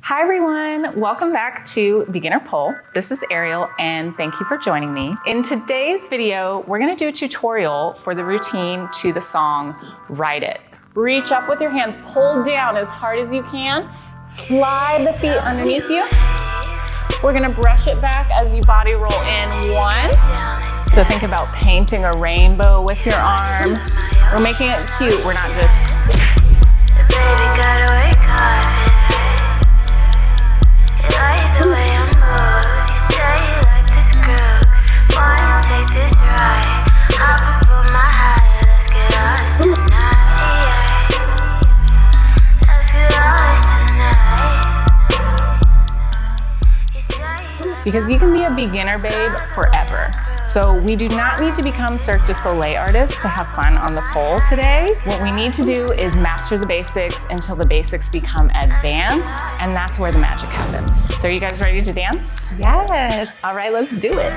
Hi everyone, welcome back to Beginner Pole. This is Ariel and thank you for joining me. In today's video, we're gonna do a tutorial for the routine to the song Ride It. Reach up with your hands, pull down as hard as you can, slide the feet underneath you. We're gonna brush it back as you body roll in 1. So think about painting a rainbow with your arm. We're making it cute, we're not just... Because you can be a beginner babe forever. So we do not need to become Cirque du Soleil artists to have fun on the pole today. What we need to do is master the basics until the basics become advanced, and that's where the magic happens. So are you guys ready to dance? Yes. All right, let's do it.